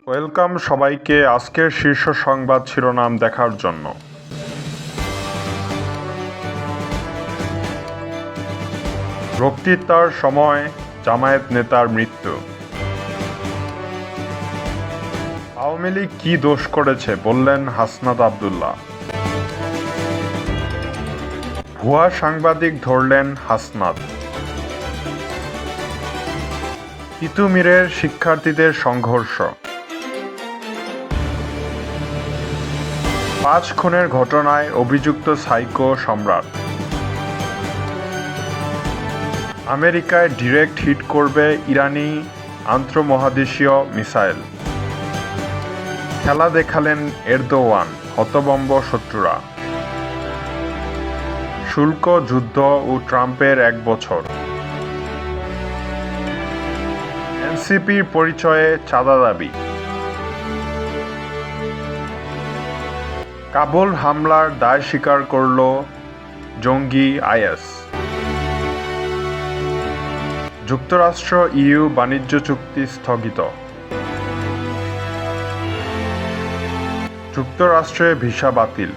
Welcome সবাইকে আজকের শীর্ষ সংবাদ শিরোনাম দেখার জন্য। বক্তৃতার সময় জামায়াত নেতার মৃত্যু। আওয়ামী লীগ কী দোষ করেছে বললেন হাসনাত আব্দুল্লাহ। ভুয়া সাংবাদিক ধরলেন হাসনাত। তিতুমীরের শিক্ষার্থীদের সংঘর্ষ। ৫ খুনের ঘটনায় অভিযুক্ত সাইকো সম্রাট। আমেরিকায় ডিরেক্ট হিট করবে ইরানি আন্তঃমহাদেশীয় মিসাইল। খেলা দেখালেন এরদোয়ান, হতভম্ব শত্রুরা। শুল্ক যুদ্ধ ও ট্রাম্পের ১ বছর। এনসিপির পরিচয়ে চাঁদা দাবি। কাবুল হামলার দায় স্বীকার করল জঙ্গি আইএস। যুক্তরাষ্ট্র ইইউ বাণিজ্য চুক্তি স্থগিত। যুক্তরাষ্ট্রে ভিসা বাতিল।